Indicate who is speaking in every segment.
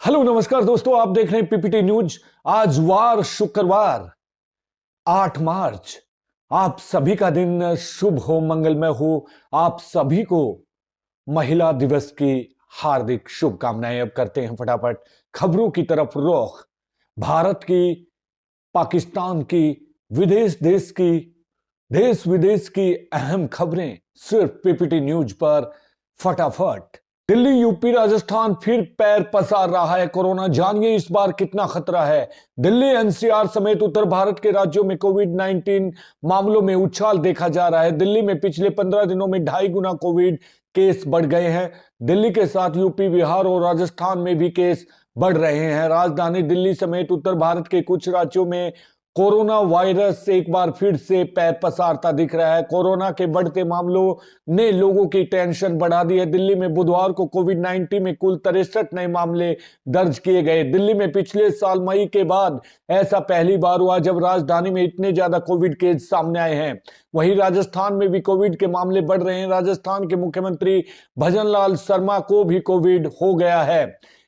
Speaker 1: Hello नमस्कार दोस्तों, आप देख रहे हैं पीपीटी न्यूज। आज वार शुक्रवार 8 मार्च। आप सभी का दिन शुभ हो, मंगलमय हो। आप सभी को महिला दिवस की हार्दिक शुभकामनाएं। अब करते हैं फटाफट खबरों की तरफ रुख। भारत की, पाकिस्तान की, विदेश देश की, देश विदेश की अहम खबरें सिर्फ पीपीटी न्यूज पर फटाफट। दिल्ली, यूपी, राजस्थान फिर पैर पसार रहा है कोरोना। जानिए इस बार कितना खतरा है। दिल्ली, एनसीआर समेत उत्तर भारत के राज्यों में कोविड 19 मामलों में उछाल देखा जा रहा है। दिल्ली में पिछले 15 दिनों में 2.5 गुना कोविड केस बढ़ गए हैं। दिल्ली के साथ यूपी, बिहार और राजस्थान में भी केस बढ़ रहे हैं। राजधानी दिल्ली समेत उत्तर भारत के कुछ राज्यों में कोरोना वायरस एक बार फिर से पैर पसारता दिख रहा है। कोरोना के बढ़ते मामलों ने लोगों की टेंशन बढ़ा दी है। दिल्ली में बुधवार को कोविड 19 में कुल 63 नए मामले दर्ज किए गए। दिल्ली में पिछले साल मई के बाद ऐसा पहली बार हुआ जब राजधानी में इतने ज्यादा कोविड केस सामने आए हैं। वहीं राजस्थान में भी कोविड के मामले बढ़ रहे हैं। राजस्थान के मुख्यमंत्री भजनलाल शर्मा को भी कोविड हो गया है।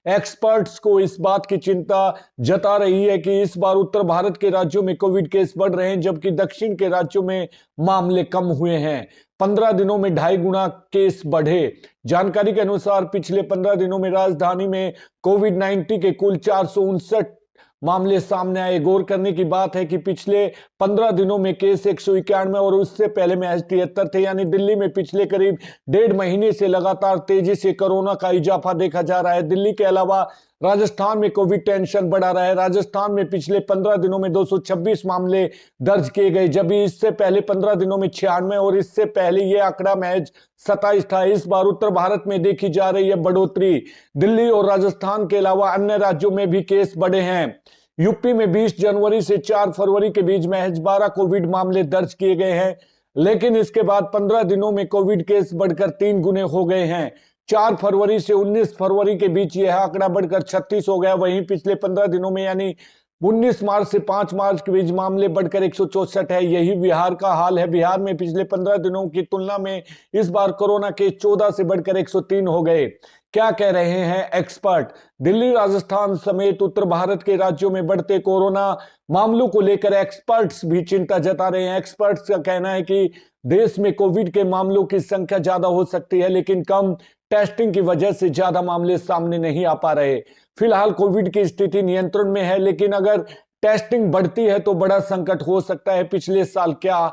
Speaker 1: एक्सपर्ट्स को इस बात की चिंता जता रही है कि इस बार उत्तर भारत के राज्यों में कोविड केस बढ़ रहे हैं, जबकि दक्षिण के राज्यों में मामले कम हुए हैं। 15 दिनों में 2.5 गुना केस बढ़े। जानकारी के अनुसार पिछले 15 दिनों में राजधानी में कोविड 19 के कुल 459 मामले सामने आए। गौर करने की बात है कि पिछले 15 दिनों में केस 191 और उससे पहले में 73 थे। यानी दिल्ली में पिछले करीब 1.5 महीने से लगातार तेजी से कोरोना का इजाफा देखा जा रहा है। दिल्ली के अलावा राजस्थान में कोविड टेंशन बढ़ा रहा है। राजस्थान में पिछले 15 दिनों में 226 मामले दर्ज किए गए, जबकि इससे पहले 15 दिनों में 96 और इससे पहले यह आंकड़ा महज 27 था। इस बार उत्तर भारत में देखी जा रही है बढ़ोतरी। दिल्ली और राजस्थान के अलावा अन्य राज्यों में भी केस बढ़े हैं। यूपी में 20 जनवरी से 4 फरवरी के बीच महज 12 कोविड मामले दर्ज किए गए हैं, लेकिन इसके बाद 15 दिनों में कोविड केस बढ़कर 3 गुने हो गए हैं। 4 फरवरी से 19 फरवरी के बीच यह आंकड़ा बढ़कर 36 हो गया। वहीं पिछले 15 दिनों में यानी 19 मार्च से 5 मार्च के बीच मामले बढ़कर 164 है। यही बिहार का हाल है। बिहार में पिछले 15 दिनों की तुलना में इस बार कोरोना केस 14 से बढ़कर 103 हो गए। क्या कह रहे हैं एक्सपर्ट? दिल्ली, राजस्थान समेत उत्तर भारत के राज्यों में बढ़ते कोरोना मामलों को लेकर एक्सपर्ट्स भी चिंता जता रहे हैं। एक्सपर्ट्स का कहना है कि देश में कोविड के मामलों की संख्या ज्यादा हो सकती है, लेकिन कम टेस्टिंग की वजह से ज्यादा मामले सामने नहीं आ पा रहे। फिलहाल कोविड की स्थिति नियंत्रण में है, लेकिन अगर टेस्टिंग बढ़ती है तो बड़ा संकट हो सकता है। पिछले साल क्या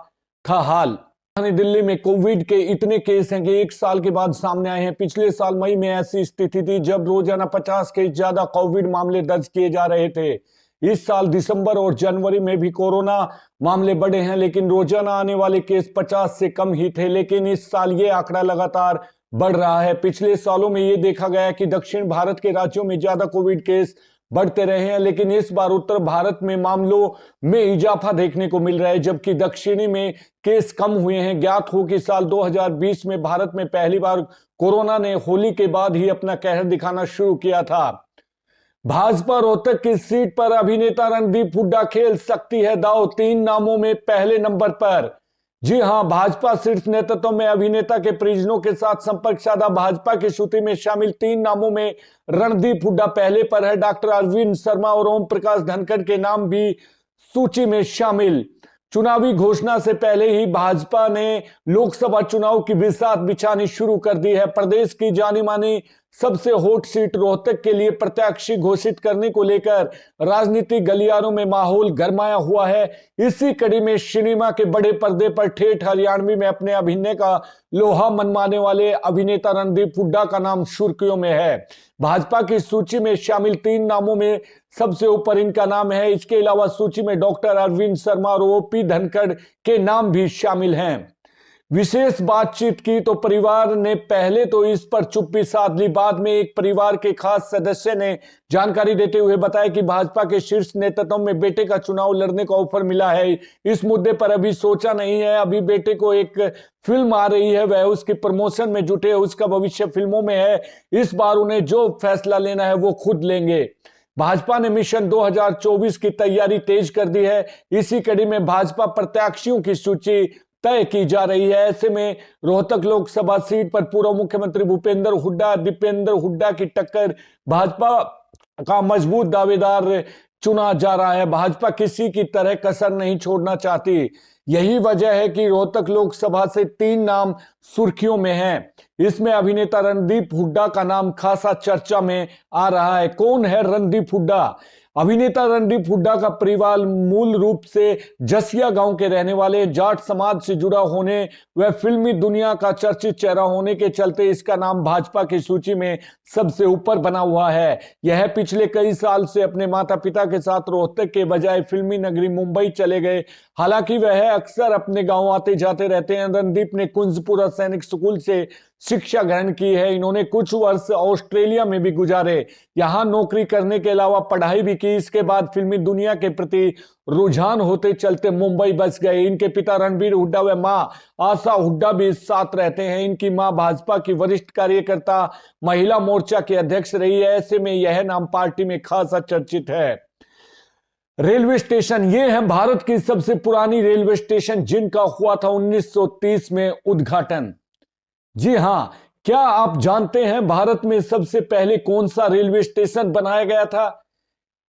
Speaker 1: था हाल? दिल्ली में कोविड के इतने केस हैं कि 1 साल के बाद सामने आए हैं। पिछले साल मई में ऐसी स्थिति थी जब रोजाना 50 के ज्यादा कोविड मामले दर्ज किए जा रहे थे। इस साल दिसंबर और जनवरी में भी कोरोना मामले बढ़े हैं, लेकिन रोजाना आने वाले केस 50 से कम ही थे। लेकिन इस साल ये आंकड़ा लगातार बढ़ रहा है। पिछले सालों में ये देखा गया कि दक्षिण भारत के राज्यों में ज्यादा कोविड केस बढ़ते रहे हैं, लेकिन इस बार उत्तर भारत में मामलों में इजाफा देखने को मिल रहा है, जबकि दक्षिणी में केस कम हुए हैं। ज्ञात हो कि साल 2020 में भारत में पहली बार कोरोना ने होली के बाद ही अपना कहर दिखाना शुरू किया था। भाजपा रोहतक की सीट पर अभिनेता रणदीप हुड्डा खेल सकती है दांव। 3 नामों में पहले नंबर पर। जी हां, भाजपा शीर्ष नेतृत्व में अभिनेता के परिजनों के साथ संपर्क साधा। भाजपा की सूची में शामिल 3 नामों में रणदीप हुड्डा पहले पर है। डॉक्टर अरविंद शर्मा और ओम प्रकाश धनखड़ के नाम भी सूची में शामिल। चुनावी घोषणा से पहले ही भाजपा ने लोकसभा चुनाव की बिसात बिछानी शुरू कर दी है। प्रदेश की जानी मानी सबसे हॉट सीट रोहतक के लिए प्रत्याशी घोषित करने को लेकर राजनीतिक गलियारों में माहौल गरमाया हुआ है। इसी कड़ी में सिनेमा के बड़े पर्दे पर ठेठ हरियाणवी में अपने अभिनय का लोहा मनवाने वाले अभिनेता रणदीप हुड्डा का नाम सुर्खियों में है। भाजपा की सूची में शामिल 3 नामों में सबसे ऊपर इनका नाम है। इसके अलावा सूची में डॉक्टर अरविंद शर्मा और ओपी धनखड़ के नाम भी शामिल हैं। विशेष बातचीत की तो परिवार ने पहले तो इस पर चुप्पी साध ली। बाद में एक परिवार के खास सदस्य ने जानकारी देते हुए बताया कि भाजपा के शीर्ष नेतृत्व में बेटे का चुनाव लड़ने का ऑफर मिला है। इस मुद्दे पर अभी सोचा नहीं है। अभी बेटे को एक फिल्म आ रही है, वह उसकी प्रमोशन में जुटे, उसका भविष्य फिल्मों में है। इस बार उन्हें जो फैसला लेना है वो खुद लेंगे। भाजपा ने मिशन 2024 की तैयारी तेज कर दी है। इसी कड़ी में भाजपा प्रत्याशियों की सूची तय की जा रही है। ऐसे में रोहतक लोकसभा सीट पर पूर्व मुख्यमंत्री भूपेंद्र हुड्डा, दीपेंद्र हुड्डा की टक्कर भाजपा का मजबूत दावेदार चुना जा रहा है। भाजपा किसी की तरह कसर नहीं छोड़ना चाहती। यही वजह है कि रोहतक लोकसभा से 3 नाम सुर्खियों में हैं। इसमें अभिनेता रणदीप हुड्डा का नाम खासा चर्चा में आ रहा है। कौन है रणदीप हुड्डा? अभिनेता रणदीप हुड्डा का परिवार मूल रूप से जसिया गांव के रहने वाले, जाट समाज से जुड़ा होने व फिल्मी दुनिया का चर्चित चेहरा होने के चलते इसका नाम भाजपा की सूची में सबसे ऊपर बना हुआ है। यह पिछले कई साल से अपने माता पिता के साथ रोहतक के बजाय फिल्मी नगरी मुंबई चले गए। हालांकि वह अक्सर अपने गांव आते जाते रहते हैं। रणदीप ने कुंजपुरा सैनिक स्कूल से शिक्षा ग्रहण की है। इन्होंने कुछ वर्ष ऑस्ट्रेलिया में भी गुजारे, यहां नौकरी करने के अलावा पढ़ाई भी की। इसके बाद फिल्मी दुनिया के प्रति रुझान होते चलते मुंबई बस गए। इनके पिता रणबीर हुड्डा व मां आशा हुड्डा भी साथ रहते हैं। इनकी मां भाजपा की वरिष्ठ कार्यकर्ता, महिला मोर्चा की अध्यक्ष रही है। ऐसे में यह नाम पार्टी में खासा चर्चित है। रेलवे स्टेशन, ये है भारत की सबसे पुरानी रेलवे स्टेशन जिनका हुआ था 1930 में उद्घाटन। जी हां, क्या आप जानते हैं भारत में सबसे पहले कौन सा रेलवे स्टेशन बनाया गया था?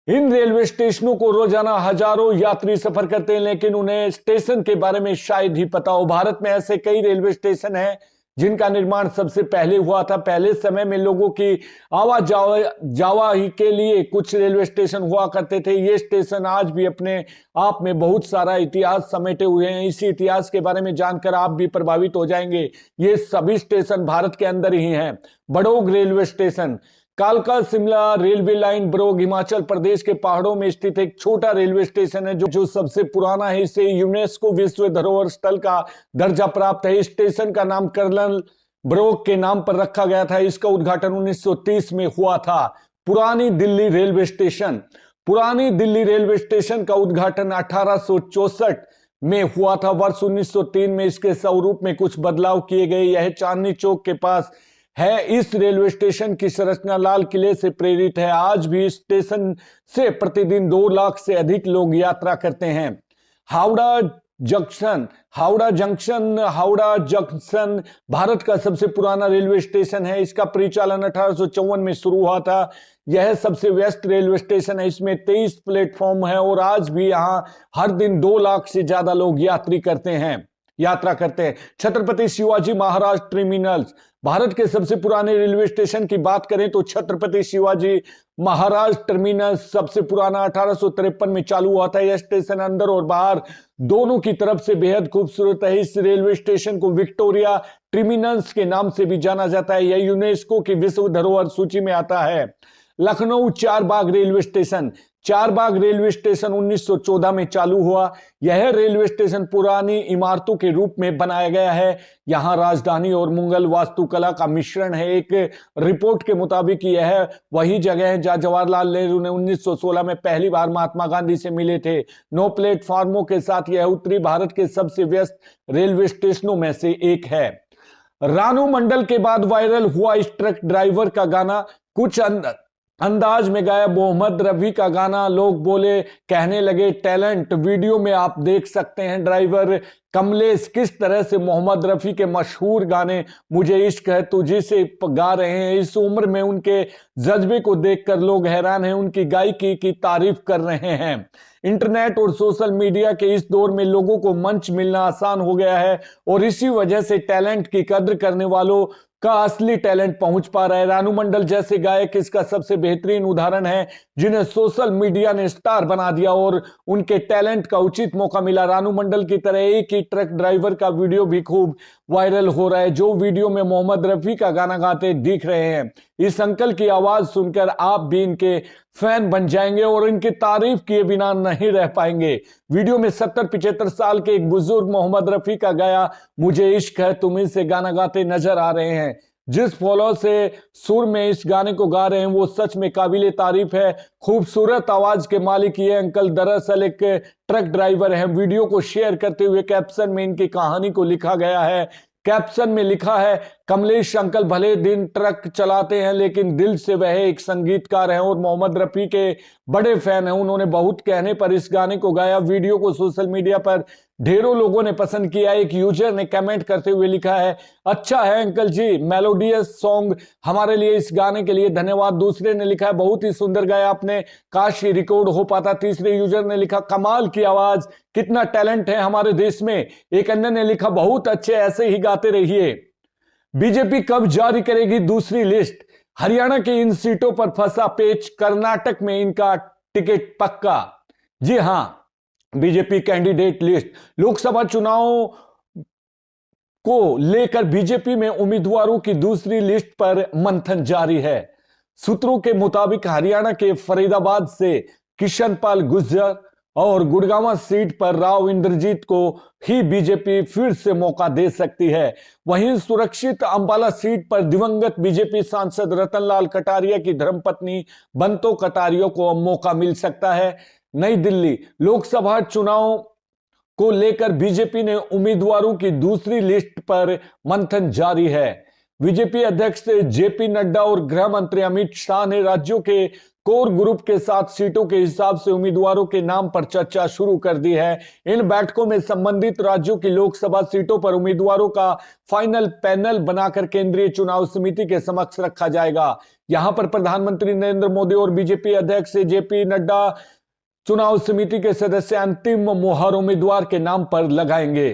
Speaker 1: इन रेलवे स्टेशनों को रोजाना हजारों यात्री सफर करते हैं, लेकिन उन्हें स्टेशन के बारे में शायद ही पता हो। भारत में ऐसे कई रेलवे स्टेशन हैं जिनका निर्माण सबसे पहले हुआ था। पहले समय में लोगों की आवाजाही के लिए कुछ रेलवे स्टेशन हुआ करते थे। ये स्टेशन आज भी अपने आप में बहुत सारा इतिहास समेटे हुए हैं। इसी इतिहास के बारे में जानकर आप भी प्रभावित हो जाएंगे। ये सभी स्टेशन भारत के अंदर ही हैं। बड़ोग रेलवे स्टेशन, कालका शिमला रेलवे लाइन बड़ोग हिमाचल प्रदेश के पहाड़ों में स्थित एक छोटा रेलवे स्टेशन है जो सबसे पुराना है। इसे यूनेस्को विश्व धरोहर स्थल का दर्जा प्राप्त है। इस स्टेशन का नाम कर्नल बड़ोग के नाम पर रखा गया था। इसका उद्घाटन 1930 में हुआ था। पुरानी दिल्ली रेलवे स्टेशन, पुरानी दिल्ली रेलवे स्टेशन का उद्घाटन 1864 में हुआ था। वर्ष 1903 में इसके स्वरूप में कुछ बदलाव किए गए। यह चांदनी चौक के पास है। इस रेलवे स्टेशन की संरचना लाल किले से प्रेरित है। आज भी इस स्टेशन से प्रतिदिन 2 लाख से अधिक लोग यात्रा करते हैं। Howrah junction, Howrah junction, Howrah junction Bharat का सबसे पुराना रेलवे स्टेशन है। इसका परिचालन 1854 में शुरू हुआ था। यह सबसे व्यस्त रेलवे स्टेशन है। इसमें 23 प्लेटफॉर्म है और आज भी यहां हर दिन 2 लाख से ज्यादा लोग यात्रा करते हैं। छत्रपति शिवाजी महाराज टर्मिनस, भारत के सबसे पुराने रेलवे स्टेशन की बात करें तो छत्रपति शिवाजी महाराज टर्मिनस सबसे पुराना 1853 में चालू हुआ था। यह स्टेशन अंदर और बाहर दोनों की तरफ से बेहद खूबसूरत है। इस रेलवे स्टेशन को विक्टोरिया टर्मिनस के नाम से भी जाना जाता है। यह यूनेस्को की विश्व धरोहर सूची में आता है। Lucknow Charbagh railway station, Charbagh railway station 1914 में चालू हुआ। यह रेलवे स्टेशन पुरानी इमारतों के रूप में बनाया गया है। यहां राजधानी और मुगल वास्तुकला का मिश्रण है। एक रिपोर्ट के मुताबिक यह वही जगह है जहां जवाहरलाल नेहरू ने 1916 में पहली बार महात्मा गांधी से मिले थे। 9 प्लेटफार्मों के साथ यह उत्तरी भारत के सबसे व्यस्त रेलवे स्टेशनों में से एक है। रानू मंडल के बाद वायरल हुआ इस ट्रक ड्राइवर का गाना। कुछ अंदाज में गाया मोहम्मद रफी का गाना। लोग बोले, कहने लगे टैलेंट। वीडियो में आप देख सकते हैं ड्राइवर कमलेश किस तरह से मोहम्मद रफी के मशहूर गाने मुझे इश्क है तुझे से गा रहे हैं। इस उम्र में उनके जज्बे को देखकर लोग हैरान हैं। उनकी गायकी की तारीफ कर रहे हैं। इंटरनेट और सोशल मीडिया के इस दौर में लोगों को मंच मिलना आसान हो गया है और इसी वजह से टैलेंट की कद्र करने वालों का असली टैलेंट पहुंच पा रहा है। रानू मंडल जैसे गायक इसका सबसे बेहतरीन उदाहरण है, जिन्हें सोशल मीडिया ने स्टार बना दिया और उनके टैलेंट का उचित मौका मिला। रानू मंडल की तरह एक ही ट्रक ड्राइवर का वीडियो भी खूब वायरल हो रहा है, जो वीडियो में मोहम्मद रफी का गाना गाते दिख रहे हैं। इस अंकल की आवाज सुनकर आप भी इनके फैन बन जाएंगे और इनकी तारीफ किए बिना नहीं रह पाएंगे। वीडियो में 70-75 साल के एक बुजुर्ग मोहम्मद रफी का गाया मुझे इश्क है तुम्हें से गाना गाते नजर आ रहे हैं। जिस फॉलो से सुर में इस गाने को गा रहे हैं वो सच में काबिले तारीफ है। खूबसूरत आवाज के मालिक ये अंकल दरअसल एक ट्रक ड्राइवर हैं। वीडियो को शेयर करते हुए कैप्शन में इनकी कहानी को लिखा गया है। कैप्शन में लिखा है, कमलेश अंकल भले दिन ट्रक चलाते हैं लेकिन दिल से वह एक संगीतकार हैं और मोहम्मद रफी के बड़े फैन हैं। उन्होंने बहुत कहने पर इस गाने को गाया। वीडियो को सोशल मीडिया पर ढेरों लोगों ने पसंद किया। एक यूजर ने कमेंट करते हुए लिखा है, अच्छा है अंकल जी, मेलोडियस सॉन्ग, हमारे लिए इस गाने के लिए धन्यवाद। दूसरे ने लिखा है, बहुत ही सुंदर गाया आपने, काश ये रिकॉर्ड हो पाता। तीसरे यूजर ने लिखा, कमाल की आवाज, कितना टैलेंट है हमारे देश में। एक अन्य ने लिखा, बहुत अच्छे, ऐसे ही गाते रहिए। बीजेपी कब जारी करेगी दूसरी लिस्ट? हरियाणा की इन सीटों पर फंसा पेच, कर्नाटक में इनका टिकट पक्का। जी हां, बीजेपी कैंडिडेट लिस्ट। लोकसभा चुनाव को लेकर बीजेपी में उम्मीदवारों की दूसरी लिस्ट पर मंथन जारी है। सूत्रों के मुताबिक हरियाणा के फरीदाबाद से किशनपाल गुर्जर और गुड़गांव सीट पर राव इंद्रजीत को ही बीजेपी फिर से मौका दे सकती है। वहीं सुरक्षित अंबाला सीट पर दिवंगत बीजेपी सांसद रतनलाल कटारिया की धर्मपत्नी बंतो कटारिया को मौका मिल सकता है। नई दिल्ली, लोकसभा चुनाव को लेकर बीजेपी ने उम्मीदवारों की दूसरी लिस्ट पर मंथन जारी है। बीजेपी अध्यक्ष जेपी नड्डा और गृह मंत्री अमित शाह ने राज्यों के कोर ग्रुप के साथ सीटों के हिसाब से उम्मीदवारों के नाम पर चर्चा शुरू कर दी है। इन बैठकों में संबंधित राज्यों की लोकसभा सीटों पर उम्मीदवारों का फाइनल पैनल बनाकर केंद्रीय चुनाव समिति के समक्ष रखा जाएगा। यहां पर प्रधानमंत्री नरेंद्र मोदी और बीजेपी अध्यक्ष जेपी नड्डा चुनाव समिति के सदस्य अंतिम मुहर उम्मीदवार के नाम पर लगाएंगे।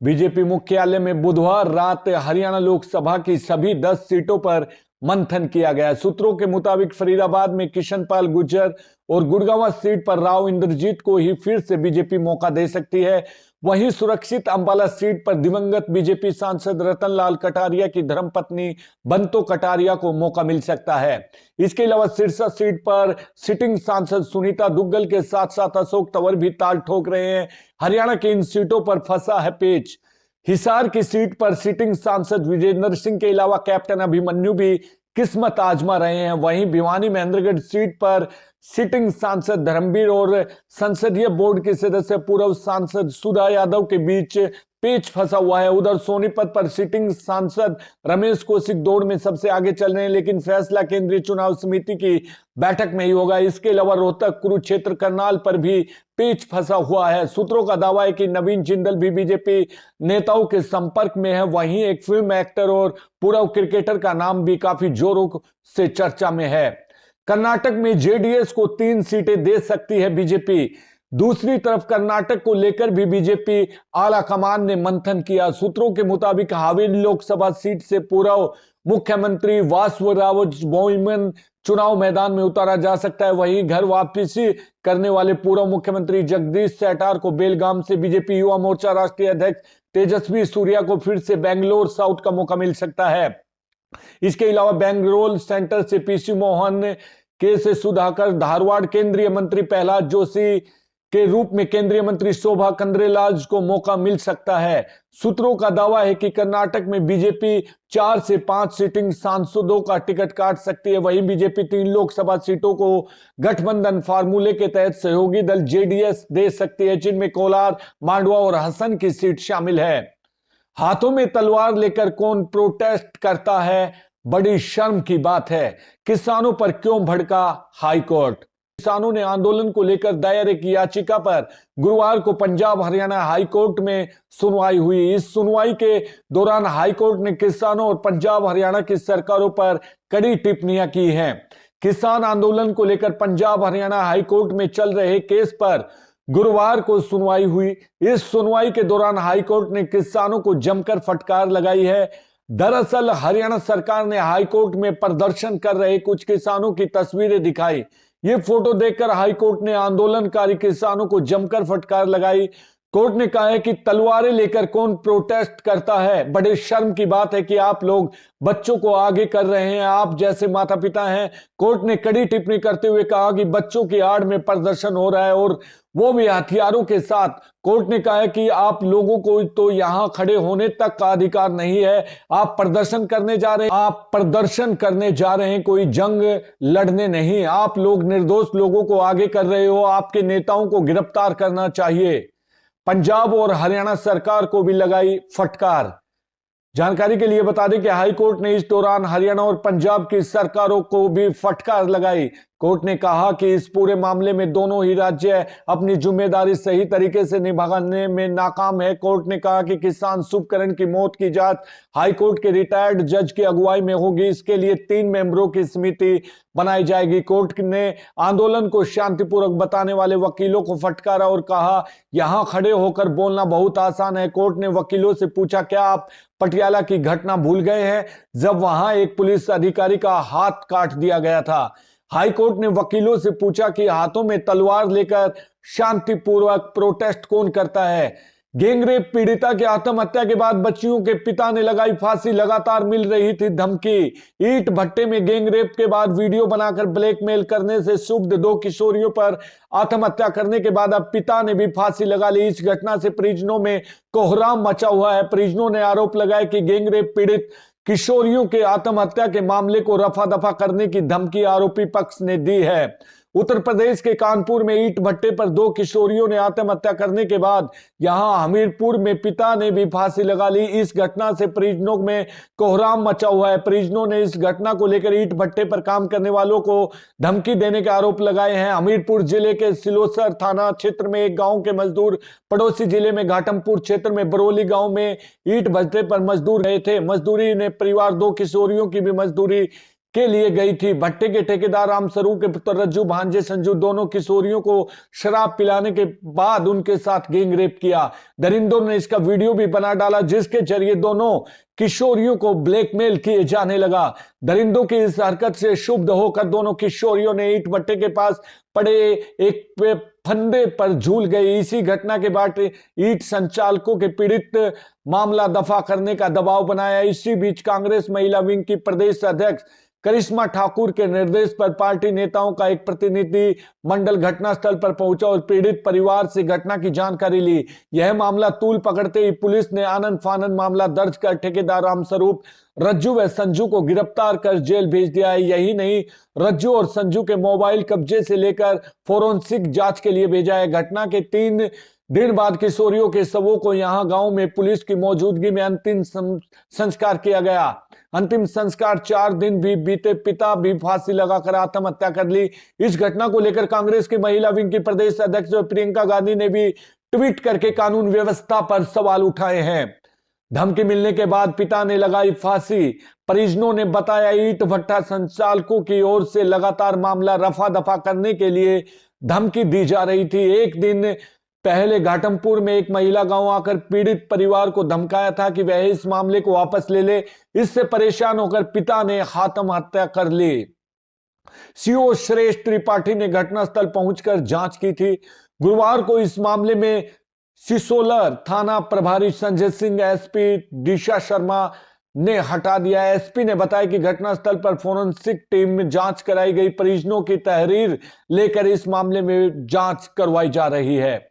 Speaker 1: बीजेपी मुख्यालय में बुधवार रात हरियाणा लोकसभा की सभी 10 सीटों पर मंथन किया गया। सूत्रों के मुताबिक फरीदाबाद में किशनपाल गुर्जर और गुड़गांव सीट पर राव इंद्रजीत को ही फिर से बीजेपी मौका दे सकती है। वहीं सुरक्षित अंबाला सीट पर दिवंगत बीजेपी सांसद रतनलाल कटारिया की धर्मपत्नी बंतो कटारिया को मौका मिल सकता है। इसके अलावा सिरसा सीट पर सिटिंग सांसद सुनीता दुग्गल के साथ साथ अशोक तंवर भी ताल ठोक रहे हैं। हरियाणा की इन सीटों पर फंसा है पेच। हिसार की सीट पर सिटिंग सांसद विजेंद्र सिंह के अलावा कैप्टन अभिमन्यु भी किस्मत आजमा रहे हैं। वहीं भिवानी महेंद्रगढ़ सीट पर सिटिंग सांसद धर्मवीर और संसदीय बोर्ड के सदस्य पूर्व सांसद सुधा यादव के बीच पेच फंसा हुआ है। उधर सोनीपत पर सिटिंग सांसद रमेश कौशिक दौड़ में सबसे आगे चल रहे हैं, लेकिन फैसला केंद्रीय चुनाव समिति की बैठक में ही होगा। इसके अलावा रोहतक, कुरुक्षेत्र, करनाल पर भी पेच फंसा हुआ है। सूत्रों का दावा है कि नवीन जिंदल भी बीजेपी नेताओं के संपर्क में है। वहीं एक फिल्म एक्टर और पूर्व क्रिकेटर का नाम भी काफी जोरों से चर्चा में है। कर्नाटक में जेडीएस को 3 सीटें दे सकती है बीजेपी। दूसरी तरफ कर्नाटक को लेकर भी बीजेपी आला कमान ने मंथन किया। सूत्रों के मुताबिक हावेरी लोकसभा सीट से पूर्व मुख्यमंत्री वासवराज बोमैन चुनाव मैदान में उतारा जा सकता है। वहीं घर वापसी करने वाले पूर्व मुख्यमंत्री जगदीश शेट्टार को बेलगाम से बीजेपी युवा मोर्चा राष्ट्रीय अध्यक्ष तेजस्वी सूर्या को फिर से बेंगलोर साउथ का मौका मिल सकता है। इसके अलावा बेंगलोर सेंटर से पीसी मोहन, के से सुधाकर, धारवाड़ केंद्रीय मंत्री प्रहलाद जोशी के रूप में केंद्रीय मंत्री शोभा कंद्रेलाज को मौका मिल सकता है। सूत्रों का दावा है कि कर्नाटक में बीजेपी 4 से 5 सिटिंग सांसदों का टिकट काट सकती है। वहीं बीजेपी 3 लोकसभा सीटों को गठबंधन फार्मूले के तहत सहयोगी दल जेडीएस दे सकती है, जिनमें कोलार, मांडवा और हसन की सीट शामिल है। हाथों में तलवार लेकर कौन प्रोटेस्ट करता है, बड़ी शर्म की बात है। किसानों पर क्यों भड़का हाईकोर्ट? किसानों ने आंदोलन को लेकर दायर एक याचिका पर गुरुवार को पंजाब हरियाणा हाईकोर्ट में सुनवाई हुई। इस सुनवाई के दौरान हाईकोर्ट ने किसानों और पंजाब हरियाणा की सरकारों पर कड़ी टिप्पणियां की हैं। किसान आंदोलन को लेकर पंजाब हरियाणा हाईकोर्ट में चल रहे केस पर गुरुवार को सुनवाई हुई। इस सुनवाई के दौरान हाईकोर्ट ने किसानों को जमकर फटकार लगाई है। दरअसल हरियाणा सरकार ने हाईकोर्ट में प्रदर्शन कर रहे कुछ किसानों की तस्वीरें दिखाई। ये फोटो देखकर हाईकोर्ट ने आंदोलनकारी किसानों को जमकर फटकार लगाई। कोर्ट ने कहा है कि तलवारें लेकर कौन प्रोटेस्ट करता है। बड़े शर्म की बात है कि आप लोग बच्चों को आगे कर रहे हैं, आप जैसे माता पिता हैं। कोर्ट ने कड़ी टिप्पणी करते हुए कहा कि बच्चों की आड़ में प्रदर्शन हो रहा है और वो भी हथियारों के साथ। कोर्ट ने कहा है कि आप लोगों को तो यहां खड़े होने तक का अधिकार नहीं है। आप प्रदर्शन करने जा रहे हैं, आप प्रदर्शन करने जा रहे हैं, कोई जंग लड़ने नहीं। आप लोग निर्दोष लोगों को आगे कर रहे हो। आपके नेताओं को गिरफ्तार करना चाहिए। पंजाब और हरियाणा सरकार को भी लगाई फटकार। जानकारी के लिए बता दें कि हाई कोर्ट ने इस दौरान हरियाणा और पंजाब की सरकारों को भी फटकार लगाई। कोर्ट ने कहा कि इस पूरे मामले में दोनों ही राज्य अपनी जिम्मेदारी सही तरीके से निभाने में नाकाम है। कोर्ट ने कहा कि किसान शुभकरण की मौत की जांच हाई कोर्ट के रिटायर्ड जज की अगुवाई में होगी। इसके लिए 3 मेंबरों की समिति बनाई जाएगी। कोर्ट ने आंदोलन को शांतिपूर्वक बताने वाले वकीलों को फटकारा और कहा, यहां खड़े होकर बोलना बहुत आसान है। कोर्ट ने वकीलों से पूछा, क्या आप पटियाला की घटना भूल गए हैं जब वहां एक पुलिस अधिकारी का हाथ काट दिया गया था? हाई कोर्ट ने वकीलों से पूछा कि हाथों में तलवार लेकर शांतिपूर्वक प्रोटेस्ट कौन करता है? गैंगरेप पीड़िता की आत्महत्या के बाद बच्चियों के पिता ने लगाई फांसी। लगातार मिल रही थी धमकी। ईंट भट्टे में गैंगरेप के बाद वीडियो बनाकर ब्लैकमेल करने से क्षुब्ध 2 किशोरियों पर आत्महत्या करने के बाद अब पिता ने भी फांसी लगा ली। इस घटना से परिजनों में कोहराम मचा हुआ है। परिजनों ने आरोप लगाया कि गैंगरेप पीड़ित किशोरियों के आत्महत्या के मामले को रफा दफा करने की धमकी आरोपी पक्ष ने दी है। उत्तर प्रदेश के कानपुर में ईंट भट्टे पर 2 किशोरियों ने आत्महत्या करने के बाद यहां हमीरपुर में पिता ने भी फांसी लगा ली। इस घटना से परिजनों में कोहराम मचा हुआ है। परिजनों ने इस घटना को लेकर ईंट भट्टे पर काम करने वालों को धमकी देने के आरोप लगाए हैं। हमीरपुर जिले के सिलोसर थाना क्षेत्र में एक गांव के मजदूर पड़ोसी जिले में घाटमपुर क्षेत्र में बरौली गांव में ईंट भट्टे पर मजदूर गए थे। मजदूरी ने परिवार 2 किशोरियों की भी मजदूरी के लिए गई थी। भट्टे के ठेकेदार रामस्वरूप के पुत्र रज्जू भांजे संजू दोनों किशोरियों को शराब पिलाने के बाद उनके साथ गैंगरेप किया। दरिंदों ने इसका वीडियो भी बना डाला जिसके जरिए दोनों किशोरियों को ब्लैकमेल किए जाने लगा। दरिंदों की इस हरकत से क्षुब्ध होकर दोनों किशोरियों ने ईंट भट्टे के पास पड़े एक फंदे पर झूल गए। इसी घटना के बाद ईंट संचालकों के पीड़ित मामला दफा करने का दबाव बनाया। इसी बीच कांग्रेस महिला विंग की प्रदेश अध्यक्ष करिश्मा ठाकुर के निर्देश पर पार्टी नेताओं का एक प्रतिनिधि मंडल घटनास्थल पर पहुंचा और पीड़ित परिवार से घटना की जानकारी ली। यह मामला तूल पकड़ते ही पुलिस ने आनन फानन मामला दर्ज कर ठेकेदार रामस्वरूप, रज्जू व संजू को गिरफ्तार कर जेल भेज दिया है। यही नहीं, रज्जू और संजू के मोबाइल कब्जे से लेकर फोरेंसिक जांच के लिए भेजा है। घटना के 3 दिन बाद किशोरियों के शवों को यहां गांव में पुलिस की मौजूदगी में अंतिम संस्कार किया गया। अंतिम संस्कार 4 दिन भी बीते, पिता भी फांसी लगाकर आत्महत्या कर ली। इस घटना को लेकर कांग्रेस की महिला विंग की प्रदेश अध्यक्ष प्रियंका गांधी ने भी ट्वीट करके कानून व्यवस्था पर सवाल उठाए हैं। धमकी मिलने के बाद पिता ने लगाई फांसी। परिजनों ने बताया, ईंट भट्टा संचालकों की ओर से लगातार मामला रफा दफा करने के लिए धमकी दी जा रही थी। एक दिन पहले घाटमपुर में एक महिला गांव आकर पीड़ित परिवार को धमकाया था कि वह इस मामले को वापस ले ले। इससे परेशान होकर पिता ने आत्महत्या कर ली। सीओ श्रेष्ठ त्रिपाठी ने घटनास्थल पहुंचकर जांच की थी। गुरुवार को इस मामले में सिसोलर थाना प्रभारी संजय सिंह, एसपी दिशा शर्मा ने हटा दिया। एसपी ने बताया कि घटनास्थल पर फोरेंसिक टीम में जांच कराई गई। परिजनों की तहरीर लेकर इस मामले में जांच करवाई जा रही है।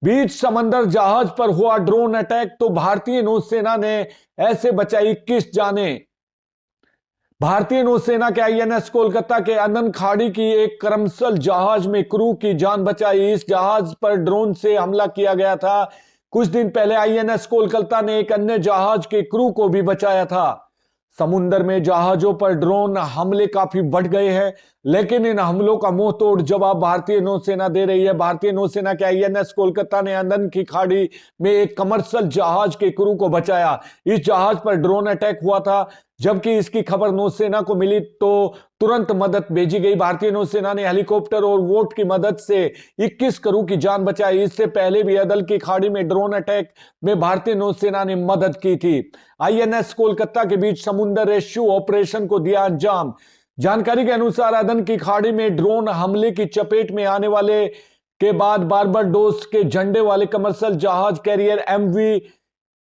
Speaker 1: बीच समंदर जहाज पर हुआ ड्रोन अटैक तो भारतीय नौसेना ने ऐसे बचाई 21 जाने। भारतीय नौसेना के आईएनएस कोलकाता के अनन खाड़ी की एक कमर्शियल जहाज में क्रू की जान बचाई। इस जहाज पर ड्रोन से हमला किया गया था। कुछ दिन पहले आईएनएस कोलकाता ने एक अन्य जहाज के क्रू को भी बचाया था। समुद्र में जहाजों पर ड्रोन हमले काफी बढ़ गए हैं, लेकिन इन हमलों का मुंह तोड़ जवाब भारतीय नौसेना दे रही है। भारतीय नौसेना के आईएनएस कोलकाता ने अंदन की खाड़ी में एक कमर्शियल जहाज के क्रू को बचाया। इस जहाज पर ड्रोन अटैक हुआ था। जबकि इसकी खबर नौसेना को मिली तो तुरंत मदद भेजी गई। भारतीय नौसेना ने हेलीकॉप्टर और बोट की मदद से 21 क्रू की जान बचाई। इससे पहले भी अदल की खाड़ी में ड्रोन अटैक में भारतीय नौसेना ने मदद की थी। आईएनएस कोलकाता के बीच समुद्र रेस्क्यू ऑपरेशन को दिया अंजाम। जानकारी के अनुसार अदन की खाड़ी में ड्रोन हमले की चपेट में आने वाले के बाद बारबाडोस के झंडे वाले कमर्शियल जहाज कैरियर एमवी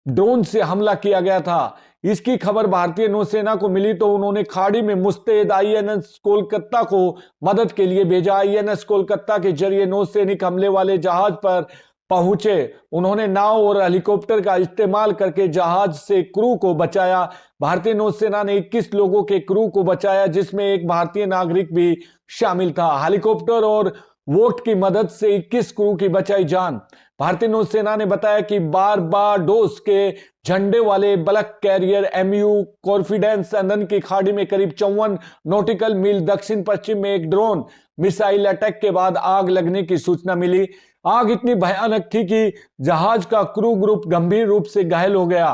Speaker 1: ड्रोन से हमला किया गया था। इसकी खबर भारतीय नौसेना को मिली तो उन्होंने खाड़ी में मुस्तैद आईएनएस कोलकाता को मदद के लिए भेजा। आईएनएस कोलकाता के जरिए नौसैनिक हमले वाले जहाज पर पहुंचे। उन्होंने नाव और हेलीकॉप्टर का इस्तेमाल करके जहाज से क्रू को बचाया। भारतीय नौसेना ने 21 लोगों के क्रू को बचाया, जिसमें एक भारतीय नागरिक भी शामिल था। हेलीकॉप्टर और वोट की मदद से 21 क्रू की बचाई जान। भारतीय नौसेना ने बताया कि बारबाडोस के झंडे वाले बल्क कैरियर एमयू कॉन्फिडेंस अंदन की खाड़ी में करीब 54 नॉटिकल मील दक्षिण पश्चिम में एक ड्रोन मिसाइल अटैक के बाद आग लगने की सूचना मिली। आग इतनी भयानक थी कि जहाज का क्रू ग्रुप गंभीर रूप से घायल हो गया।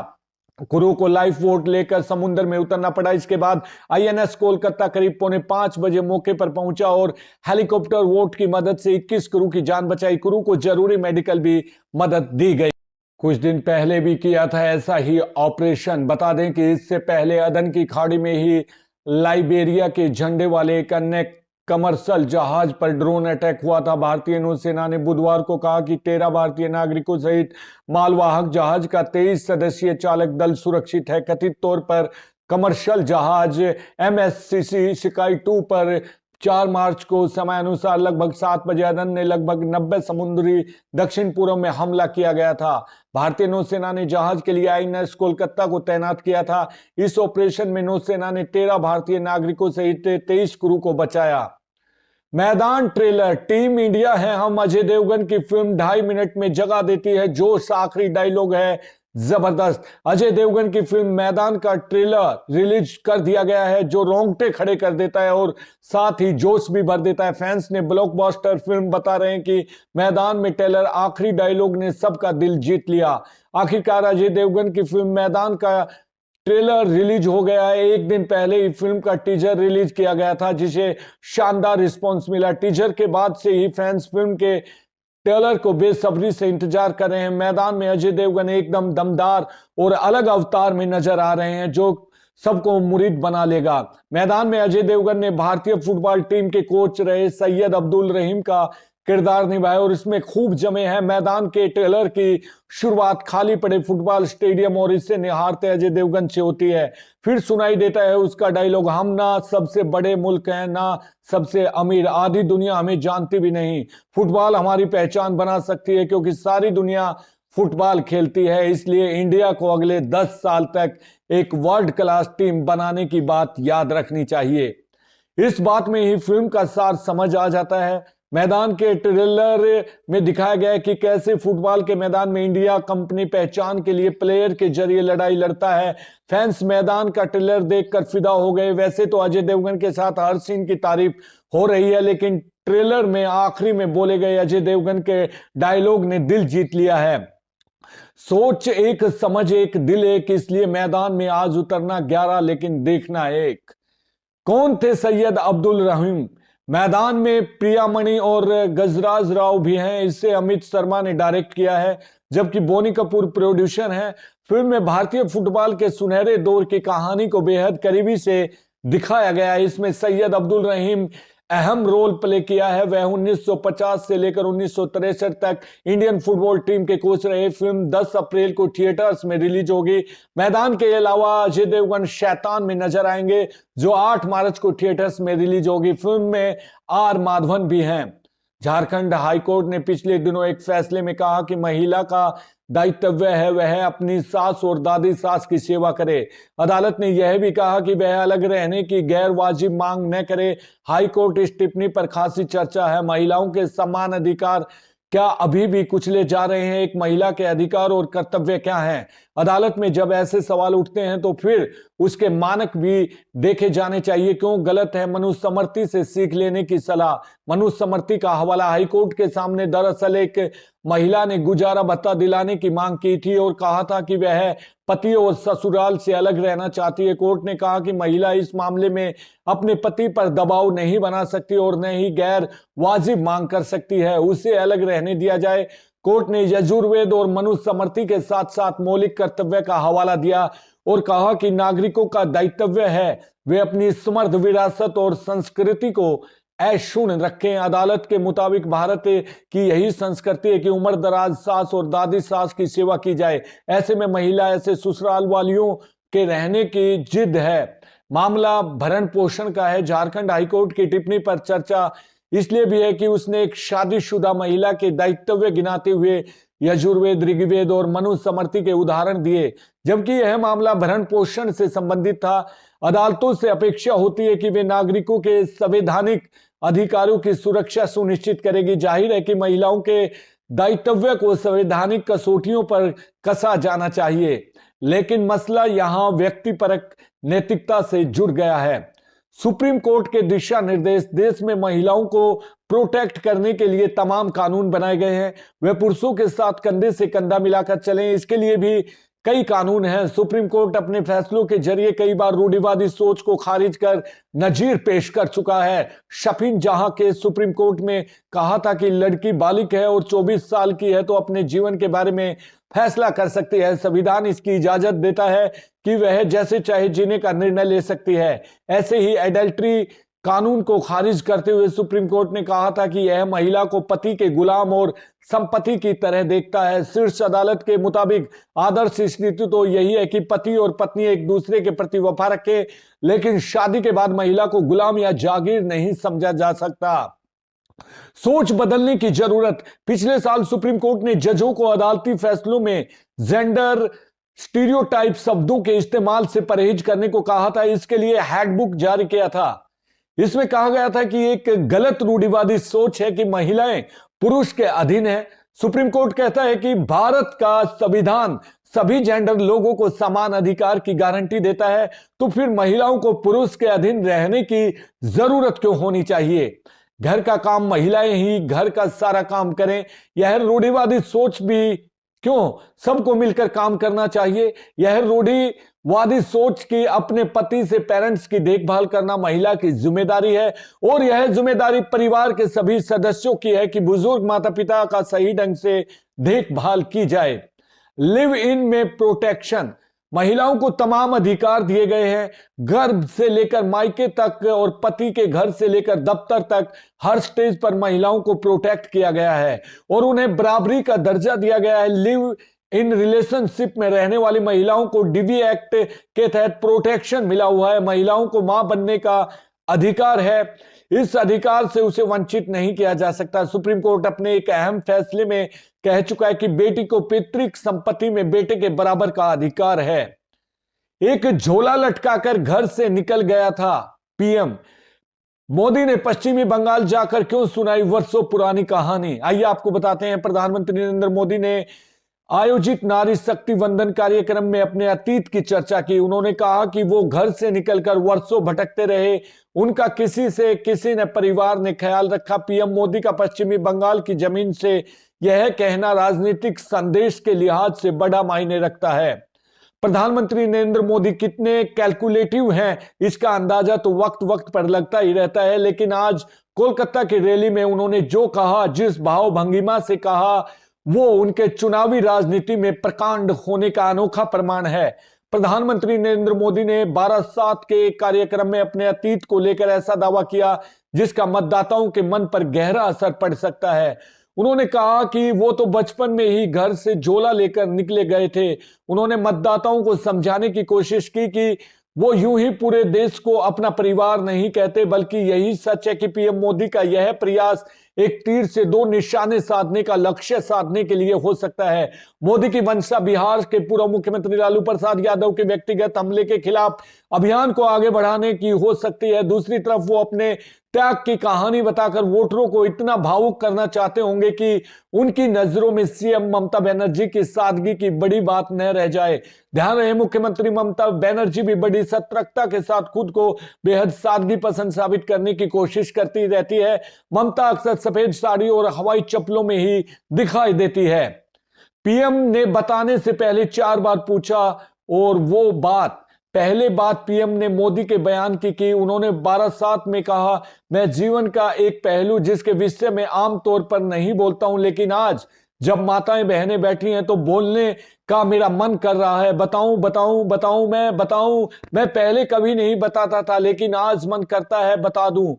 Speaker 1: क्रू को लाइफ बोट लेकर समुद्र में उतरना पड़ा। इसके बाद आईएनएस कोलकाता करीब 4:45 मौके पर पहुंचा और हेलीकॉप्टर बोट की मदद से 21 क्रू की जान बचाई। क्रू को जरूरी मेडिकल भी मदद दी गई। कुछ दिन पहले भी किया था ऐसा ही ऑपरेशन। बता दें कि इससे पहले अदन की खाड़ी में ही लाइबेरिया के झंडे वाले एक अन्य कमर्शियल जहाज पर ड्रोन अटैक हुआ था। भारतीय नौसेना ने बुधवार को कहा कि 13 भारतीय नागरिकों सहित मालवाहक जहाज का 23 सदस्यीय चालक दल सुरक्षित है। कथित तौर पर कमर्शियल जहाज MSCC स्काई 2 पर 4 मार्च को समय अनुसार लगभग 7 बजे अदन ने लगभग 90 समुद्री दक्षिण पूर्व में हमला किया गया था। भारतीय नौसेना ने जहाज के लिए आईएनएस कोलकाता को तैनात किया था। इस ऑपरेशन में नौसेना ने 13 भारतीय नागरिकों सहित 23 क्रू को बचाया। मैदान ट्रेलर टीम इंडिया है हम अजय देवगन की फिल्म 2.5 मिनट में जगा देती है जोश। आखिरी डायलॉग है जबरदस्त। अजय देवगन की फिल्म मैदान का ट्रेलर रिलीज कर दिया गया है जो रोंगटे खड़े कर देता है और साथ ही जोश भी भर देता है। फैंस ने ब्लॉकबस्टर फिल्म बता रहे हैं कि मैदान में ट्रेलर आखिरी डायलॉग ने सबका दिल जीत लिया। आखिरकार अजय देवगन की फिल्म मैदान का ट्रेलर रिलीज हो गया है। एक दिन पहले ही फिल्म का टीजर रिलीज किया गया था जिसे शानदार रिस्पांस मिला। टीजर के बाद से ही फैंस फिल्म के ट्रेलर को बेसब्री से इंतजार कर रहे हैं। मैदान में अजय देवगन एकदम दमदार और अलग अवतार में नजर आ रहे हैं जो सबको मुरीद बना लेगा। मैदान में अजय देवगन ने भारतीय फुटबॉल टीम के कोच रहे सैयद अब्दुल रहीम का किरदार निभाया और इसमें खूब जमे हैं। मैदान के ट्रेलर की शुरुआत खाली पड़े फुटबॉल स्टेडियम और इसे निहारते अजय देवगन से होती है। फिर सुनाई देता है उसका डायलॉग, हम ना सबसे बड़े मुल्क हैं ना सबसे अमीर, आधी दुनिया हमें जानती भी नहीं। फुटबॉल हमारी पहचान बना सकती है क्योंकि सारी दुनिया फुटबॉल खेलती है। इसलिए इंडिया को अगले 10 साल तक एक वर्ल्ड क्लास टीम बनाने की बात याद रखनी चाहिए। इस बात में ही फिल्म का सार समझ आ जाता है। मैदान के ट्रेलर में दिखाया गया है कि कैसे फुटबॉल के मैदान में इंडिया कंपनी पहचान के लिए प्लेयर के जरिए लड़ाई लड़ता है। फैंस मैदान का ट्रेलर देखकर फिदा हो गए। वैसे तो अजय देवगन के साथ हर सीन की तारीफ हो रही है लेकिन ट्रेलर में आखिरी में बोले गए अजय देवगन के डायलॉग ने दिल जीत लिया है। सोच एक, समझ एक, दिल एक, इसलिए मैदान में आज उतरना 11 लेकिन देखना एक। कौन थे सैयद अब्दुल रहीम? मैदान में प्रियामणि और गजराज राव भी हैं। इसे अमित शर्मा ने डायरेक्ट किया है जबकि बोनी कपूर प्रोड्यूसर हैं। फिल्म में भारतीय फुटबॉल के सुनहरे दौर की कहानी को बेहद करीबी से दिखाया गया है। इसमें सैयद अब्दुल रहीम अहम रोल प्ले किया है। वह 1950 से लेकर 1963 तक इंडियन फुटबॉल टीम के कोच रहे। फिल्म 10 अप्रैल को थिएटर्स में रिलीज होगी। मैदान के अलावा अजय देवगन शैतान में नजर आएंगे जो 8 मार्च को थिएटर्स में रिलीज होगी। फिल्म में आर माधवन भी हैं। झारखंड हाईकोर्ट ने पिछले दिनों एक फैसले में कहा कि महिला का दायित्व है वह अपनी सास और दादी सास की सेवा करे। अदालत ने यह भी कहा कि वह अलग रहने की गैर वाजिब मांग न करे। हाईकोर्ट इस टिप्पणी पर खासी चर्चा है। महिलाओं के समान अधिकार क्या अभी भी कुचले जा रहे हैं? एक महिला के अधिकार और कर्तव्य क्या हैं? अदालत में जब ऐसे सवाल उठते हैं तो फिर उसके मानक भी देखे जाने चाहिए। क्यों गलत है? मनुस्मृति से सीख लेने की सलाह। मनुस्मृति का हवाला हाईकोर्ट के सामने। दरअसल एक महिला ने गुजारा भत्ता दिलाने की मांग की थी और कहा था कि वह पति और ससुराल से अलग रहना चाहती है। कोर्ट ने कहा कि महिला इस मामले में अपने पति पर दबाव नहीं बना सकती और न ही गैर वाजिब मांग कर सकती है, उसे अलग रहने दिया जाए। कोर्ट ने यजुर्वेद और मनुस्मृति के साथ साथ मौलिक कर्तव्य का हवाला दिया और कहा कि नागरिकों का दायित्व है वे अपनी समृद्ध विरासत और संस्कृति को अक्षुण्ण रखें। अदालत के मुताबिक भारत की यही संस्कृति है कि उम्र दराज सास और दादी सास की सेवा की जाए। ऐसे में महिला ऐसे ससुराल वालियों के रहने की जिद है। मामला भरण पोषण का है। झारखंड हाईकोर्ट की टिप्पणी पर चर्चा इसलिए भी है कि उसने एक शादीशुदा महिला के दायित्व गिनाते हुए यजुर्वेद, ऋग्वेद और मनुस्मृति के उदाहरण दिए, जबकि यह मामला भरण पोषण से संबंधित था। अदालतों से अपेक्षा होती है कि वे नागरिकों के संवैधानिक अधिकारों की सुरक्षा सुनिश्चित करेगी। जाहिर है कि महिलाओं के दायित्व को संवैधानिक कसौटियों पर कसा जाना चाहिए, लेकिन मसला यहां व्यक्तिपरक नैतिकता से जुड़ गया है। सुप्रीम कोर्ट के दिशा निर्देश देश में महिलाओं को प्रोटेक्ट करने के लिए तमाम कानून बनाए गए हैं। वे पुरुषों के साथ कंधे से कंधा मिलाकर चलें, इसके लिए भी कई कानून हैं। सुप्रीम कोर्ट अपने फैसलों के जरिए कई बार रूढ़िवादी सोच को खारिज कर नजीर पेश कर चुका है। शफीन जहां के सुप्रीम कोर्ट में कहा था कि लड़की बालिग है और 24 साल की है तो अपने जीवन के बारे में फैसला कर सकती है। संविधान इसकी इजाजत देता है कि वह जैसे चाहे जीने का निर्णय ले सकती है। ऐसे ही एडल्ट्री कानून को खारिज करते हुए सुप्रीम कोर्ट ने कहा था कि यह महिला को पति के गुलाम और संपत्ति की तरह देखता है। शीर्ष अदालत के मुताबिक आदर्श स्थिति तो यही है कि पति और पत्नी एक दूसरे के प्रति वफा रखें, लेकिन शादी के बाद महिला को गुलाम या जागीर नहीं समझा जा सकता। सोच बदलने की जरूरत। पिछले साल सुप्रीम कोर्ट ने जजों को अदालती फैसलों में जेंडर स्टीरियोटाइप शब्दों के इस्तेमाल से परहेज करने को कहा था। इसके लिए हैंडबुक जारी किया था। इसमें कहा गया था कि एक गलत रूढ़िवादी सोच है कि महिलाएं पुरुष के अधीन है। सुप्रीम कोर्ट कहता है कि भारत का संविधान सभी जेंडर लोगों को समान अधिकार की गारंटी देता है, तो फिर महिलाओं को पुरुष के अधीन रहने की जरूरत क्यों होनी चाहिए? घर का काम महिलाएं ही घर का सारा काम करें, यह रूढ़िवादी सोच भी क्यों सबको मिलकर काम करना चाहिए? यह रूढ़िवादी सोच की अपने पति से पेरेंट्स की देखभाल करना महिला की जिम्मेदारी है और यह जिम्मेदारी परिवार के सभी सदस्यों की है कि बुजुर्ग माता पिता का सही ढंग से देखभाल की जाए। लिव इन में प्रोटेक्शन। महिलाओं को तमाम अधिकार दिए गए हैं। गर्भ से लेकर मायके तक और पति के घर से लेकर दफ्तर तक हर स्टेज पर महिलाओं को प्रोटेक्ट किया गया है और उन्हें बराबरी का दर्जा दिया गया है। लिव इन रिलेशनशिप में रहने वाली महिलाओं को डीवी एक्ट के तहत प्रोटेक्शन मिला हुआ है। महिलाओं को मां बनने का अधिकार है। इस अधिकार से उसे वंचित नहीं किया जा सकता। सुप्रीम कोर्ट अपने एक अहम फैसले में कह चुका है कि बेटी को पैतृक संपत्ति में बेटे के बराबर का अधिकार है। एक झोला लटकाकर घर से निकल गया था पीएम मोदी ने पश्चिमी बंगाल जाकर क्यों सुनाई वर्षों पुरानी कहानी? आइए आपको बताते हैं। प्रधानमंत्री नरेंद्र मोदी ने आयोजित नारी शक्ति वंदन कार्यक्रम में अपने अतीत की चर्चा की। उन्होंने कहा कि वो घर से निकलकर वर्षों भटकते रहे, उनका किसी ने परिवार ने ख्याल रखा। पीएम मोदी का पश्चिमी बंगाल की जमीन से यह कहना राजनीतिक संदेश के लिहाज से बड़ा मायने रखता है। प्रधानमंत्री नरेंद्र मोदी कितने कैलकुलेटिव हैं, इसका अंदाजा तो वक्त वक्त पर लगता ही रहता है, लेकिन आज कोलकाता की रैली में उन्होंने जो कहा, जिस भाव भंगिमा से कहा, वो उनके चुनावी राजनीति में प्रकांड होने का अनोखा प्रमाण है। प्रधानमंत्री नरेंद्र मोदी ने 12/7 के कार्यक्रम में अपने अतीत को लेकर ऐसा दावा किया जिसका मतदाताओं के मन पर गहरा असर पड़ सकता है। उन्होंने कहा कि वो तो बचपन में ही घर से झोला लेकर निकले गए थे। उन्होंने मतदाताओं को समझाने की कोशिश की कि वो यूं ही पूरे देश को अपना परिवार नहीं कहते, बल्कि यही सच है कि पीएम मोदी का यह प्रयास एक तीर से दो निशाने साधने का लक्ष्य साधने के लिए हो सकता है। मोदी की मंशा बिहार के पूर्व मुख्यमंत्री लालू प्रसाद यादव के व्यक्तिगत हमले के खिलाफ अभियान को आगे बढ़ाने की हो सकती है। दूसरी तरफ वो अपने त्याग की कहानी बताकर वोटरों को इतना भावुक करना चाहते होंगे कि उनकी नजरों में सीएम ममता बनर्जी की सादगी की बड़ी बात न रह जाए। ध्यान रहे, मुख्यमंत्री ममता बनर्जी भी बड़ी सतर्कता के साथ खुद को बेहद सादगी पसंद साबित करने की कोशिश करती रहती है। ममता अक्सर सफेद साड़ी और हवाई चप्पलों में ही दिखाई देती है। पीएम ने बताने से पहले 4 बार पूछा और वो बात पहले बात पीएम ने मोदी के बयान की उन्होंने 12/7 में कहा, मैं जीवन का एक पहलू जिसके विषय में आमतौर पर नहीं बोलता हूं, लेकिन आज जब माताएं बहनें बैठी हैं तो बोलने का मेरा मन कर रहा है। बताऊं मैं पहले कभी नहीं बताता था, लेकिन आज मन करता है बता दूं।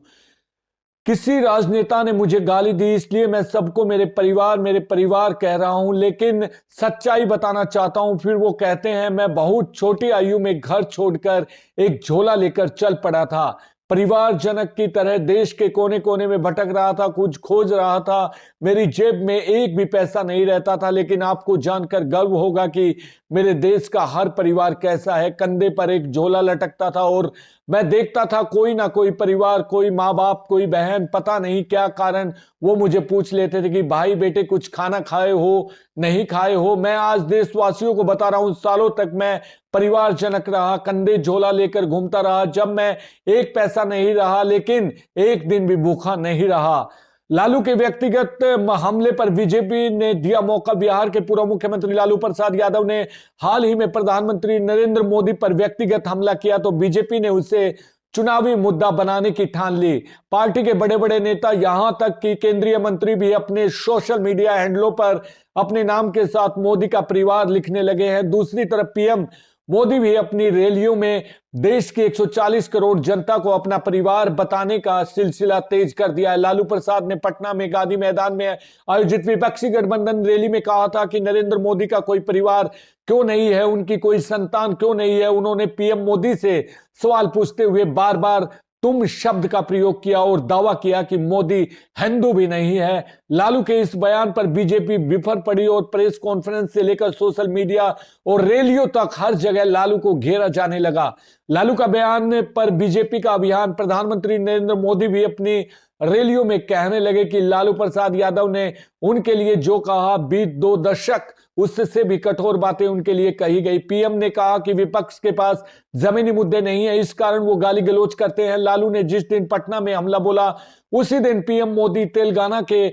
Speaker 1: किसी राजनेता ने मुझे गाली दी, इसलिए मैं सबको मेरे परिवार कह रहा हूं, लेकिन सच्चाई बताना चाहता हूं। फिर वो कहते हैं मैं बहुत छोटी आयु में घर छोड़कर एक झोला लेकर चल पड़ा था। परिवारजनक की तरह देश के कोने कोने में भटक रहा था, कुछ खोज रहा था। मेरी जेब में एक भी पैसा नहीं रहता था, लेकिन आपको जानकर गर्व होगा कि मेरे देश का हर परिवार कैसा है। कंधे पर एक झोला लटकता था और मैं देखता था कोई ना कोई परिवार, कोई माँ बाप, कोई बहन, पता नहीं क्या कारण, वो मुझे पूछ लेते थे कि भाई बेटे कुछ खाना खाए हो, नहीं खाए हो। मैं आज देशवासियों को बता रहा हूं, सालों तक मैं परिवारजनक रहा, कंधे झोला लेकर घूमता रहा। जब मैं एक पैसा नहीं रहा, लेकिन एक दिन भी भूखा नहीं रहा। लालू के व्यक्तिगत हमले पर बीजेपी ने दिया मौका। बिहार के पूर्व मुख्यमंत्री लालू प्रसाद यादव ने हाल ही में प्रधानमंत्री नरेंद्र मोदी पर व्यक्तिगत हमला किया, तो बीजेपी ने उसे चुनावी मुद्दा बनाने की ठान ली। पार्टी के बड़े बड़े नेता, यहां तक कि केंद्रीय मंत्री भी अपने सोशल मीडिया हैंडलों पर अपने नाम के साथ मोदी का परिवार लिखने लगे हैं। दूसरी तरफ पीएम मोदी भी अपनी रैलियों में देश की 140 करोड़ जनता को अपना परिवार बताने का सिलसिला तेज कर दिया है। लालू प्रसाद ने पटना में गांधी मैदान में आयोजित विपक्षी गठबंधन रैली में कहा था कि नरेंद्र मोदी का कोई परिवार क्यों नहीं है, उनकी कोई संतान क्यों नहीं है। उन्होंने पीएम मोदी से सवाल पूछते हुए बार बार तुम शब्द का प्रयोग किया और दावा किया कि मोदी हिंदू भी नहीं है। लालू के इस बयान पर बीजेपी बिफर पड़ी और प्रेस कॉन्फ्रेंस से लेकर सोशल मीडिया और रैलियों तक हर जगह लालू को घेरा जाने लगा। लालू का बयान पर बीजेपी का अभियान। प्रधानमंत्री नरेंद्र मोदी भी अपनी रैलियों में कहने लगे कि लालू प्रसाद यादव ने उनके लिए जो कहा, बीत 2 दशक उससे भी कठोर बातें उनके लिए कही गई। पीएम ने कहा कि विपक्ष के पास जमीनी मुद्दे नहीं है, इस कारण वो गाली गलौज करते हैं। लालू ने जिस दिन पटना में हमला बोला, उसी दिन पीएम मोदी तेलंगाना के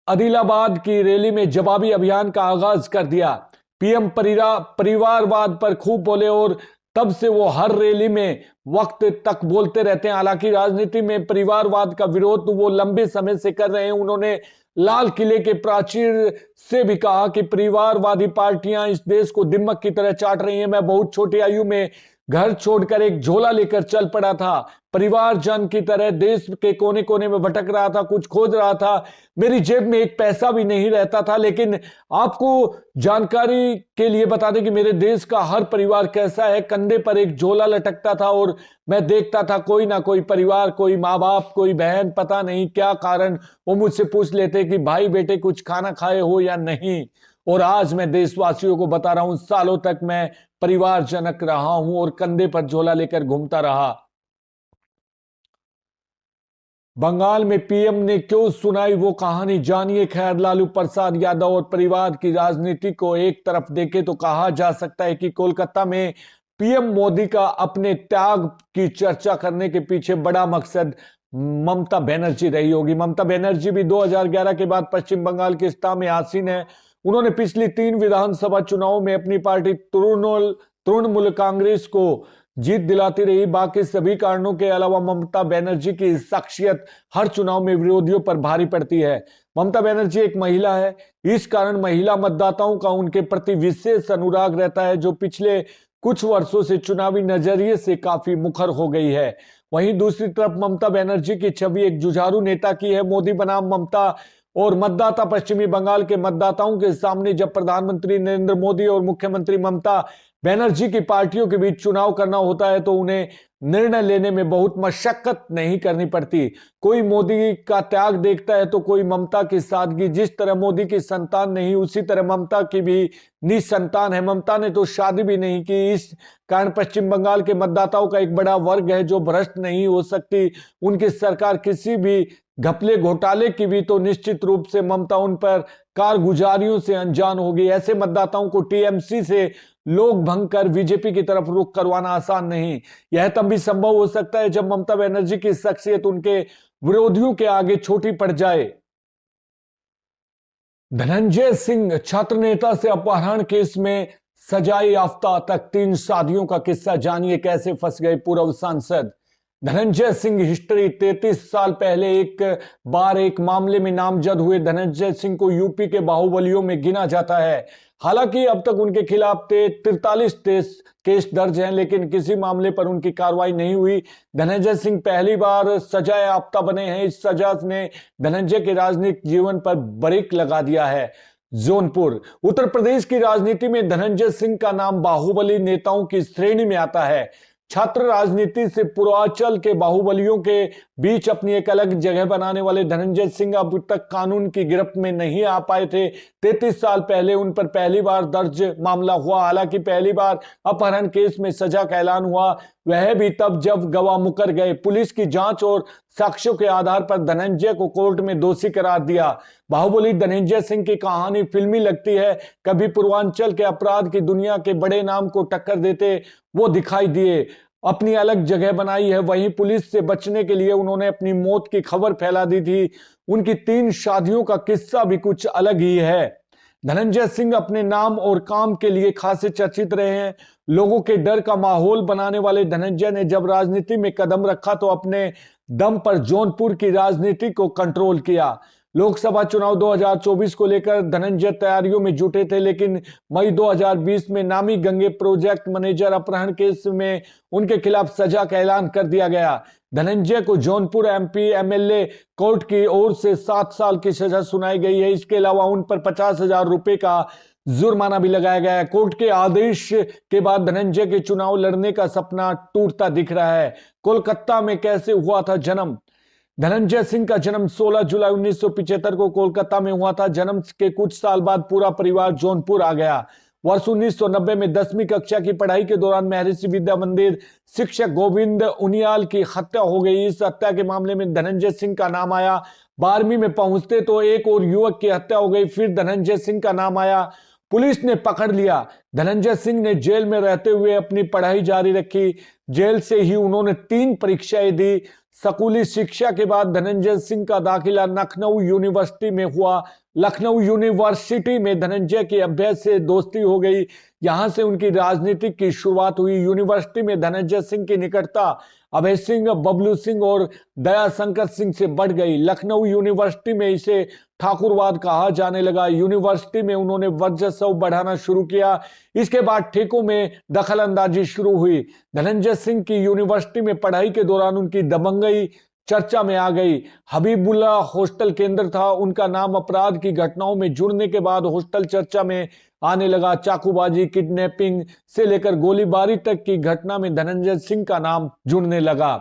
Speaker 1: आदिलाबाद की रैली में जवाबी अभियान का आगाज कर दिया। पीएम परिवारवाद पर खूब बोले और तब से वो हर रैली में वक्त तक बोलते रहते हैं। हालांकि राजनीति में परिवारवाद का विरोध वो लंबे समय से कर रहे हैं। उन्होंने लाल किले के प्राचीर से भी कहा कि परिवारवादी पार्टियां इस देश को दिमक की तरह चाट रही हैं। मैं बहुत छोटी आयु में घर छोड़कर एक झोला लेकर चल पड़ा था, परिवारजन की तरह देश के कोने कोने में भटक रहा था, कुछ खोज रहा था। मेरी जेब में एक पैसा भी नहीं रहता था, लेकिन आपको जानकारी के लिए बता दें कि मेरे देश का हर परिवार कैसा है। कंधे पर एक झोला लटकता था और मैं देखता था कोई ना कोई परिवार, कोई माँ बाप, कोई बहन, पता नहीं क्या कारण, वो मुझसे पूछ लेते कि भाई बेटे कुछ खाना खाए हो या नहीं। और आज मैं देशवासियों को बता रहा हूं, सालों तक मैं परिवारजनक रहा हूं और कंधे पर झोला लेकर घूमता रहा। बंगाल में पीएम ने क्यों सुनाई वो कहानी, जानिए। खैर, लालू प्रसाद यादव और परिवार की राजनीति को एक तरफ देखे तो कहा जा सकता है कि कोलकाता में पीएम मोदी का अपने त्याग की चर्चा करने के पीछे बड़ा मकसद ममता बनर्जी रही होगी। ममता बनर्जी भी 2011 के बाद पश्चिम बंगाल के सत्ता में आसीन है। उन्होंने पिछली 3 विधानसभा चुनावों में अपनी पार्टी तृणमूल कांग्रेस को जीत दिलाती रही। बाकी सभी कारणों के अलावा ममता बनर्जी की शख्सियत हर चुनाव में विरोधियों पर भारी पड़ती है। ममता बनर्जी एक महिला है, इस कारण महिला मतदाताओं का उनके प्रति विशेष अनुराग रहता है, जो पिछले कुछ वर्षों से चुनावी नजरिए से काफी मुखर हो गई है। वहीं दूसरी तरफ ममता बनर्जी की छवि एक जुझारू नेता की है। मोदी बनाम ममता और मतदाता। पश्चिमी बंगाल के मतदाताओं के सामने जब प्रधानमंत्री नरेंद्र मोदी और मुख्यमंत्री ममता बनर्जी की पार्टियों के बीच चुनाव करना होता है तो उन्हें निर्णय लेने में बहुत मशक्कत नहीं करनी पड़ती। कोई मोदी का त्याग देखता है तो कोई ममता की सादगी। जिस तरह मोदी की संतान नहीं, उसी तरह ममता की भी निसंतान है। ममता ने तो शादी भी नहीं की, इस कारण पश्चिम बंगाल के मतदाताओं का एक बड़ा वर्ग है जो भ्रष्ट नहीं हो सकती। उनकी सरकार किसी भी घपले घोटाले की भी तो निश्चित रूप से ममता उन पर कारगुजारियों से अनजान होगी। ऐसे मतदाताओं को टीएमसी से लोग भंग कर बीजेपी की तरफ रुख करवाना आसान नहीं। यह तब भी संभव हो सकता है जब ममता बनर्जी की शख्सियत उनके विरोधियों के आगे छोटी पड़ जाए। धनंजय सिंह छात्र नेता से अपहरण केस में सजाए याफ्ता तक 3 शादियों का किस्सा, जानिए कैसे फंस गए पूर्व सांसद। धनंजय सिंह हिस्ट्री। 33 साल पहले एक बार एक मामले में नामजद हुए धनंजय सिंह को यूपी के बाहुबलियों में गिना जाता है। हालांकि अब तक उनके खिलाफ 43 केस दर्ज हैं, लेकिन किसी मामले पर उनकी कार्रवाई नहीं हुई। धनंजय सिंह पहली बार सजा याफ्ता बने हैं। इस सजा ने धनंजय के राजनीतिक जीवन पर ब्रेक लगा दिया है। जौनपुर। उत्तर प्रदेश की राजनीति में धनंजय सिंह का नाम बाहुबली नेताओं की श्रेणी में आता है। छात्र राजनीति से पूर्वांचल के बाहुबलियों के बीच अपनी एक अलग जगह बनाने वाले धनंजय सिंह अब तक कानून की गिरफ्त में नहीं आ पाए थे। 33 साल पहले उन पर पहली बार दर्ज मामला हुआ। हालांकि पहली बार अपहरण केस में सजा का ऐलान हुआ, वह भी तब जब गवाह मुकर गए। पुलिस की जांच और साक्ष्यों के आधार पर धनंजय को कोर्ट में दोषी करार दिया। बाहुबली धनंजय सिंह की कहानी फिल्मी लगती है। कभी पूर्वांचल के अपराध की दुनिया के बड़े नाम को टक्कर देते वो दिखाई दिए, अपनी अलग जगह बनाई है। वहीं पुलिस से बचने के लिए उन्होंने अपनी मौत की खबर फैला दी थी। उनकी 3 शादियों का किस्सा भी कुछ अलग ही है। धनंजय सिंह अपने नाम और काम के लिए खासे चर्चित रहे हैं। लोगों के डर का माहौल बनाने वाले धनंजय ने जब राजनीति में कदम रखा तो अपने दम पर जौनपुर की राजनीति को कंट्रोल किया। लोकसभा चुनाव 2024 को लेकर धनंजय तैयारियों में जुटे थे, लेकिन मई 2020 में नामी गंगे प्रोजेक्ट मैनेजर अपहरण केस में उनके खिलाफ सजा का ऐलान कर दिया गया। धनंजय को जौनपुर एमपी एमएलए कोर्ट की ओर से 7 साल की सजा सुनाई गई है। इसके अलावा उन पर 50,000 रुपए का जुर्माना भी लगाया गया है। कोर्ट के आदेश के बाद धनंजय के चुनाव लड़ने का सपना टूटता दिख रहा है। कोलकाता में कैसे हुआ था जन्म? धनंजय सिंह का जन्म 16 जुलाई 1975 को कोलकाता में हुआ था। जन्म के कुछ साल बाद पूरा परिवार जौनपुर आ गया। वर्ष 1990 में 10वीं कक्षा की पढ़ाई के दौरान महर्षि विद्या मंदिर शिक्षक गोविंद उनियाल की हत्या हो गई। इस हत्या के मामले में धनंजय सिंह का नाम आया। 12वीं में पहुंचते तो एक और युवक की हत्या हो गई, फिर धनंजय सिंह का नाम आया। पुलिस ने पकड़ लिया। धनंजय सिंह ने जेल में रहते हुए अपनी पढ़ाई जारी रखी। जेल से ही उन्होंने 3 परीक्षाएं दी। स्कूली शिक्षा के बाद धनंजय सिंह का दाखिला लखनऊ यूनिवर्सिटी में हुआ। लखनऊ यूनिवर्सिटी में धनंजय के अभ्यास से दोस्ती हो गई। यहां से उनकी राजनीतिक की शुरुआत हुई। यूनिवर्सिटी में धनंजय सिंह की निकटता अभय सिंह, बबलू सिंह और दयाशंकर सिंह से बढ़ गई। लखनऊ यूनिवर्सिटी में इसे ठाकुरवाद कहा जाने लगा। यूनिवर्सिटी में उन्होंने वर्चस्व बढ़ाना शुरू किया। इसके बाद ठेकों में दखल अंदाजी शुरू हुई। धनंजय सिंह की यूनिवर्सिटी में पढ़ाई के दौरान उनकी दबंगई चर्चा में आ गई। हबीबुल्ला हॉस्टल केंद्र था। उनका नाम अपराध की घटनाओं में जुड़ने के बाद हॉस्टल चर्चा में आने लगा। चाकूबाजी, किडनैपिंग से लेकर गोलीबारी तक की घटना में धनंजय सिंह का नाम जुड़ने लगा।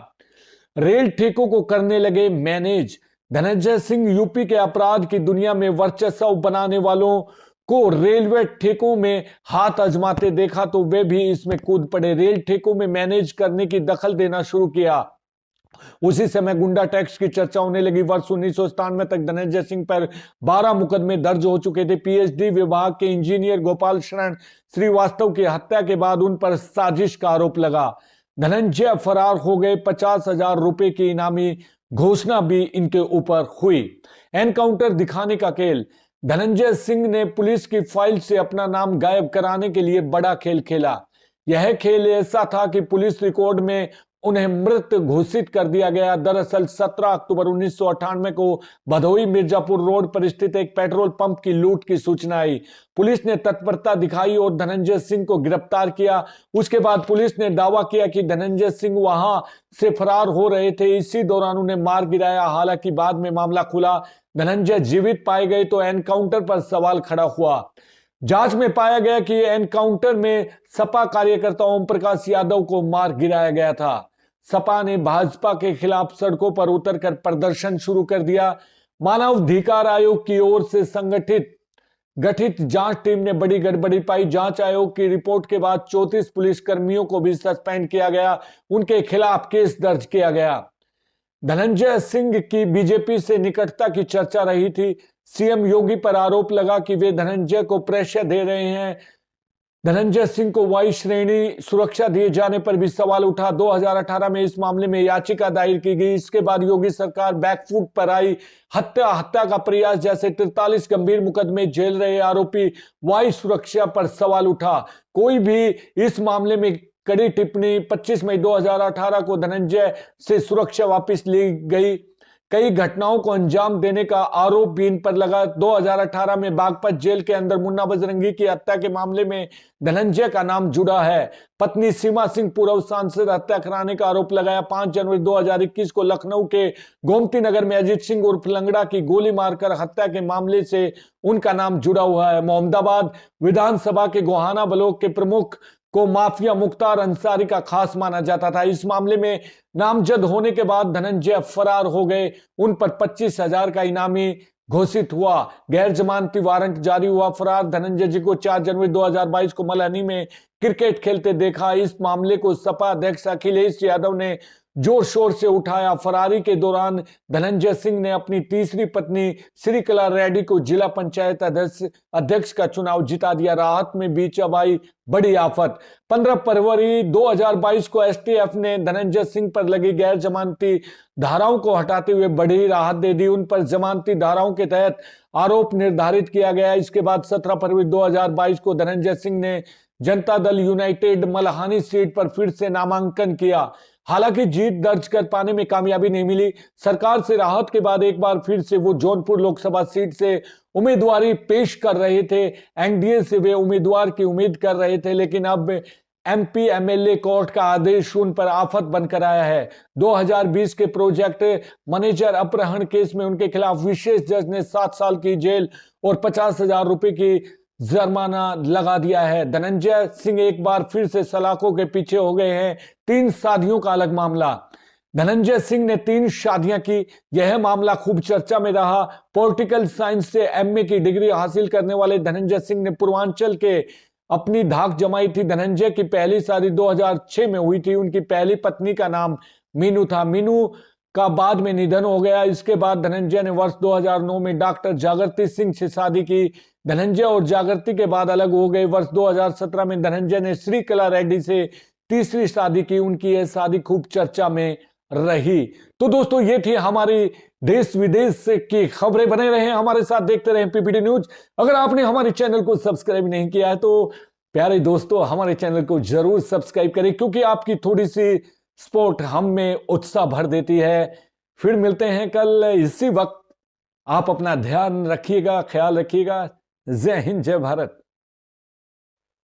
Speaker 1: रेल ठेकों को करने लगे मैनेज। धनंजय सिंह यूपी के अपराध की दुनिया में वर्चस्व बनाने वालों को रेलवे ठेकों में हाथ आजमाते देखा तो वे भी इसमें कूद पड़े। रेल ठेकों में मैनेज करने की दखल देना शुरू किया। उसी समय गुंडा टैक्स की चर्चा होने लगी। वर्ष 1997 तक धनंजय सिंह पर 12 मुकदमे दर्ज हो चुके थे। पीएचडी विभाग के इंजीनियर गोपाल शरण श्रीवास्तव की हत्या के बाद उन पर साजिश का आरोप लगा। धनंजय फरार हो गए। 50,000 रुपए की इनामी घोषणा भी इनके ऊपर हुई। एनकाउंटर दिखाने का खेल। धनंजय सिंह ने पुलिस की फाइल से अपना नाम गायब कराने के लिए बड़ा खेल खेला। यह खेल ऐसा था कि पुलिस रिकॉर्ड में उन्हें मृत घोषित कर दिया गया। दरअसल 17 अक्टूबर 1998 को भदोई मिर्जापुर रोड पर स्थित एक पेट्रोल पंप की लूट की सूचना आई। पुलिस ने तत्परता दिखाई और धनंजय सिंह को गिरफ्तार किया। उसके बाद पुलिस ने दावा किया कि धनंजय सिंह वहां से फरार हो रहे थे। इसी दौरान उन्हें मार गिराया। हालांकि बाद में मामला खुला। धनंजय जीवित पाए गए तो एनकाउंटर पर सवाल खड़ा हुआ। जांच में पाया गया कि एनकाउंटर में सपा कार्यकर्ता ओम प्रकाश यादव को मार गिराया गया था। सपा ने भाजपा के खिलाफ सड़कों पर उतरकर प्रदर्शन शुरू कर दिया। मानवाधिकार आयोग की ओर से गठित जांच टीम ने बड़ी गड़बड़ी पाई। जांच आयोग की रिपोर्ट के बाद 34 पुलिसकर्मियों को भी सस्पेंड किया गया। उनके खिलाफ केस दर्ज किया गया। धनंजय सिंह की बीजेपी से निकटता की चर्चा रही थी। सीएम योगी पर आरोप लगा कि वे धनंजय को प्रेशर दे रहे हैं। धनंजय सिंह को वायु श्रेणी सुरक्षा दिए जाने पर भी सवाल उठा। 2018 में इस मामले में याचिका दायर की गई। इसके बाद योगी सरकार बैकफुट पर आई। हत्या का प्रयास जैसे 43 गंभीर मुकदमे झेल रहे आरोपी वायु सुरक्षा पर सवाल उठा। कोई भी इस मामले में कड़ी टिप्पणी। 25 मई 2018 को धनंजय से सुरक्षा वापस ली गई। कई घटनाओं को अंजाम देने का आरोप भी इन पर लगा। 2018 में बागपत जेल के अंदर मुन्ना बजरंगी की हत्या के मामले में धनंजय का नाम जुड़ा है। पत्नी सीमा सिंह पूर्व सांसद हत्या कराने का आरोप लगाया। 5 जनवरी 2021 को लखनऊ के गोमती नगर में अजीत सिंह उर्फ लंगड़ा की गोली मारकर हत्या के मामले से उनका नाम जुड़ा हुआ है। मोहम्मदाबाद विधानसभा के गोहाना ब्लॉक के प्रमुख को माफिया मुख्तार अंसारी का खास माना जाता था। इस मामले में नामजद होने के बाद धनंजय फरार हो गए। उन पर 25,000 का इनामी घोषित हुआ। गैर जमानती वारंट जारी हुआ। फरार धनंजय जी को 4 जनवरी 2022 को मल्हनी में क्रिकेट खेलते देखा। इस मामले को सपा अध्यक्ष अखिलेश यादव ने जोर शोर से उठाया। फरारी के दौरान धनंजय सिंह ने अपनी तीसरी पत्नी श्रीकला रेड्डी को जिला पंचायत अध्यक्ष का चुनाव जिता दिया। राहत में बीच अब आई बड़ी आफत। 15 फरवरी 2022 को एसटीएफ ने धनंजय सिंह पर लगी गैर जमानती धाराओं को हटाते हुए बड़ी राहत दे दी। उन पर जमानती धाराओं के तहत आरोप निर्धारित किया गया। इसके बाद 17 फरवरी 2022 को धनंजय सिंह ने जनता दल यूनाइटेड मल्हानी सीट पर फिर से नामांकन किया। हालांकि जीत दर्ज कर पाने में कामयाबी नहीं मिली। सरकार से राहत के बाद एक बार फिर से वो जौनपुर लोकसभा सीट से उम्मीदवारी पेश कर रहे थे। एनडीए से वे उम्मीदवार की उम्मीद कर रहे थे, लेकिन अब एमपी एमएलए कोर्ट का आदेश उन पर आफत बनकर आया है। 2020 के प्रोजेक्ट मैनेजर अपहरण केस में उनके खिलाफ विशेष जज ने 7 साल की जेल और 50,000 रुपए की जुर्माना लगा दिया है। धनंजय सिंह एक बार फिर से सलाखों के पीछे हो गए हैं। 3 शादियों का अलग मामला। धनंजय सिंह ने 3 शादियां की। यह मामला खूब चर्चा में रहा। पॉलिटिकल साइंस से एमए की डिग्री हासिल करने वाले धनंजय सिंह ने पूर्वांचल के अपनी धाक जमाई थी। धनंजय की पहली शादी 2006 में हुई थी। उनकी पहली पत्नी का नाम मीनू था। मीनू का बाद में निधन हो गया। इसके बाद धनंजय ने वर्ष 2009 में डॉक्टर जागृति सिंह से शादी की। धनंजय और जागृति के बाद अलग हो गए। वर्ष 2017 में धनंजय ने श्रीकला रेड्डी से तीसरी शादी की। उनकी यह शादी खूब चर्चा में रही। तो दोस्तों, ये थी हमारी देश विदेश की खबरें। बने रहे हमारे साथ, देखते रहे पीपीटी न्यूज। अगर आपने हमारे चैनल को सब्सक्राइब नहीं किया है तो प्यारे दोस्तों, हमारे चैनल को जरूर सब्सक्राइब करें, क्योंकि आपकी थोड़ी सी सपोर्ट हम में उत्साह भर देती है। फिर मिलते हैं कल इसी वक्त। आप अपना ध्यान रखिएगा, ख्याल रखिएगा। जय हिंद, जय भारत।